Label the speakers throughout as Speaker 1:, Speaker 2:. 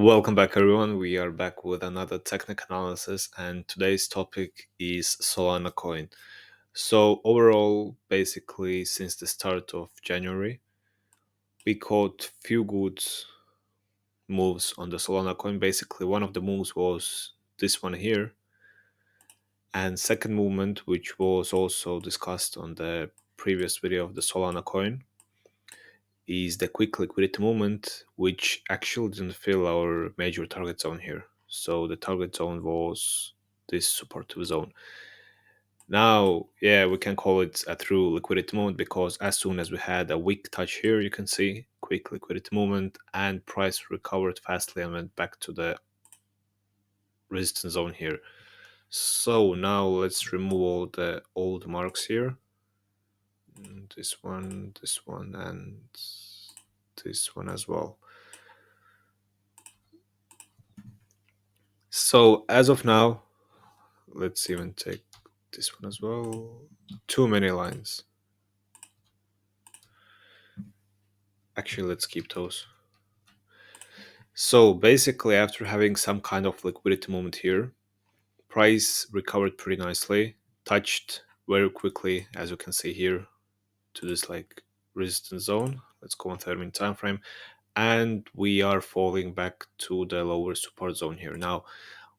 Speaker 1: Welcome back, everyone. We are back with another technical analysis, and today's topic is Solana coin. So, overall, basically, since the start of January, we caught few good moves on the Solana coin. Basically, one of the moves was this one here, and second movement, which was also discussed on the previous video of the Solana coin, is the quick liquidity movement, which actually didn't fill our major target zone here. So the target zone was this supportive zone. Now, yeah, we can call it a true liquidity movement because as soon as we had a weak touch here, you can see quick liquidity movement and price recovered fastly and went back to the resistance zone here. So now let's remove all the old marks here. This one, and this one as well. So as of now, let's even take this one as well. Too many lines. Actually, let's keep those. So basically, after having some kind of liquidity movement here, price recovered pretty nicely, touched very quickly, as you can see here, to this like resistance zone. Let's go on 30-minute time frame, and we are falling back to the lower support zone here. Now,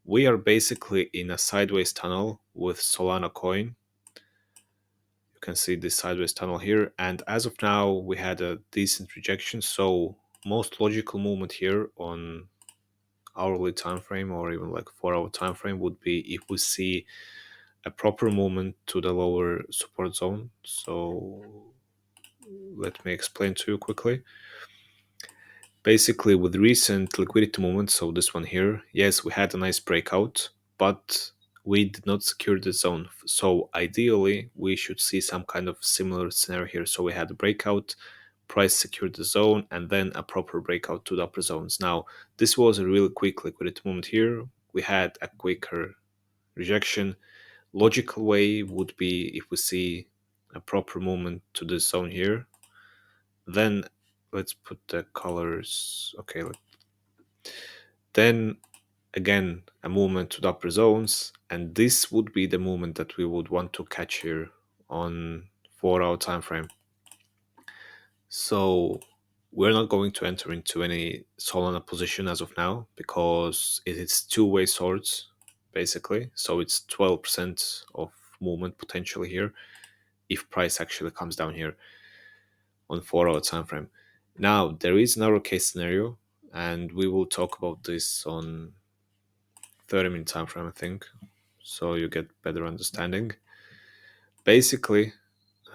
Speaker 1: we are basically in a sideways tunnel with Solana coin. You can see this sideways tunnel here, and as of now we had a decent rejection, so most logical movement here on hourly time frame or even like 4 hour time frame would be if we see a proper movement to the lower support zone. So let me explain to you quickly. Basically, with recent liquidity movements, so this one here, yes, we had a nice breakout, but we did not secure the zone. So ideally, we should see some kind of similar scenario here. So we had a breakout, price secured the zone, and then a proper breakout to the upper zones. Now, this was a really quick liquidity movement here. We had a quicker rejection. Logical way would be if we see a proper movement to this zone here, then let's put the colors. Okay, then again a movement to the upper zones, and this would be the movement that we would want to catch here on 4 hour time frame. So we're not going to enter into any Solana position as of now because it is two-way swords basically. So it's 12% of movement potentially here if price actually comes down here on 4 hour time frame. Now there is another case scenario, and we will talk about this on 30-minute time frame, I think, so you get better understanding. Basically,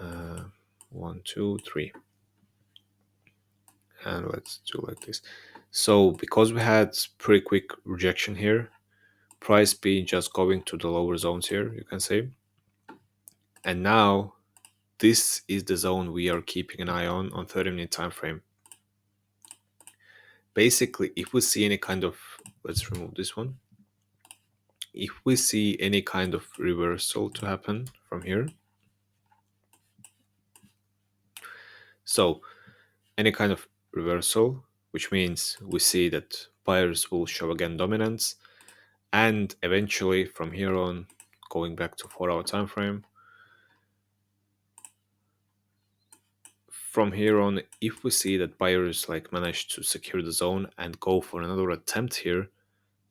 Speaker 1: uh, 1, 2, 3, and let's do like this. So because we had pretty quick rejection here, price being just going to the lower zones here, you can see, and now this is the zone we are keeping an eye on 30-minute time frame. Basically, if we see any kind of, let's remove this one, if we see any kind of reversal to happen from here, so any kind of reversal, which means we see that buyers will show again dominance, and eventually from here on, going back to 4 hour time frame, from here on, if we see that buyers like manage to secure the zone and go for another attempt here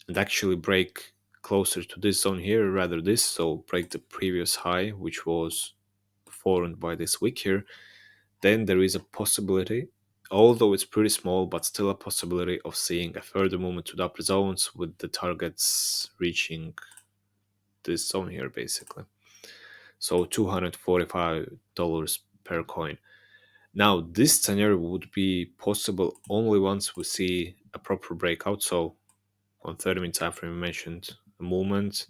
Speaker 1: and actually break closer to this zone here rather this, so break the previous high which was formed by this wick here, then there is a possibility, although it's pretty small, but still a possibility of seeing a further movement to the upper zones with the targets reaching this zone here basically. So $245 per coin. Now, this scenario would be possible only once we see a proper breakout. So on 30-minute time frame, we mentioned a movement.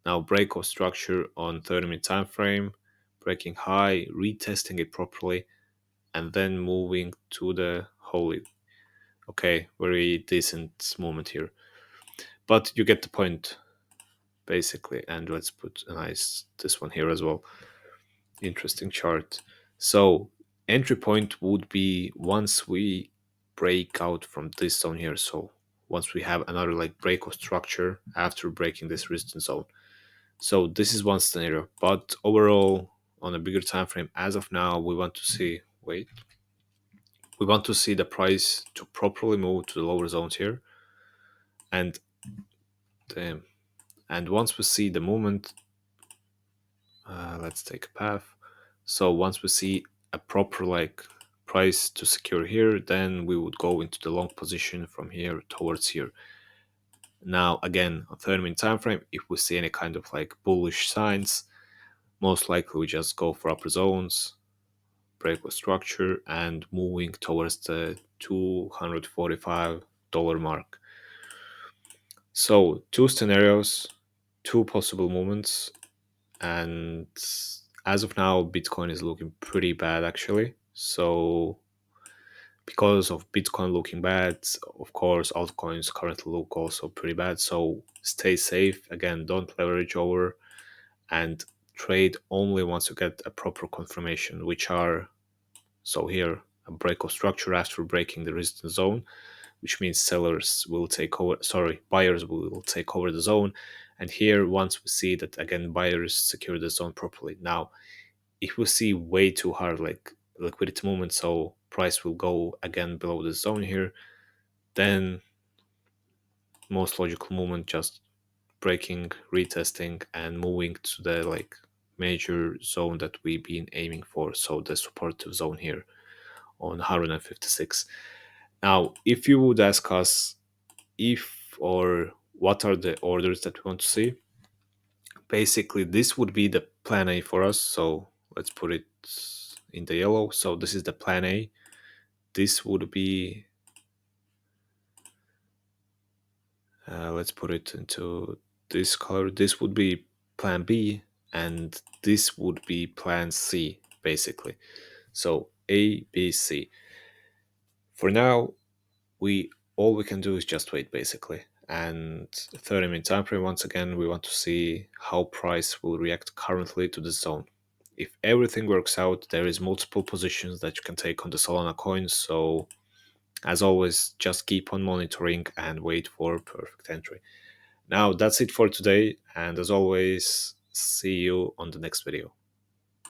Speaker 1: Now break of structure on 30-minute time frame, breaking high, retesting it properly, and then moving to the holy. Okay, very decent movement here. But you get the point, basically. And let's put a nice this one here as well. Interesting chart. So entry point would be once we break out from this zone here. So once we have another like break of structure after breaking this resistance zone. So this is one scenario, but overall on a bigger time frame, as of now, we want to see we want to see the price to properly move to the lower zones here, and the, and once we see the movement, let's take a path. So once we see a proper like price to secure here, then we would go into the long position from here towards here. Now again, on 30-minute time frame, if we see any kind of like bullish signs, most likely we just go for upper zones, break of structure, and moving towards the $245 mark. So two scenarios, two possible movements, and as of now, Bitcoin is looking pretty bad actually. So because of Bitcoin looking bad, of course, altcoins currently look also pretty bad. So stay safe. Again, don't leverage over, and trade only once you get a proper confirmation, which are, so here, a break of structure after breaking the resistance zone, which means sellers will take over, sorry, buyers will take over the zone. And here, once we see that, again, buyers secure the zone properly. Now, if we see way too hard, like liquidity movement, so price will go again below the zone here, then most logical movement just breaking, retesting, and moving to the like major zone that we've been aiming for, so the supportive zone here on 156. Now, if you would ask us if or what are the orders that we want to see, basically this would be the plan A for us. So let's put it in the yellow. So this is the plan A. This would be, let's put it into this color. This would be plan B, and this would be plan C, basically. So A, B, C. For now, we all we can do is just wait, basically. And 30-minute time frame, once again, we want to see how price will react currently to the zone. If everything works out, there is multiple positions that you can take on the Solana coins. So as always, just keep on monitoring and wait for perfect entry. Now that's it for today, and as always, see you on the next video.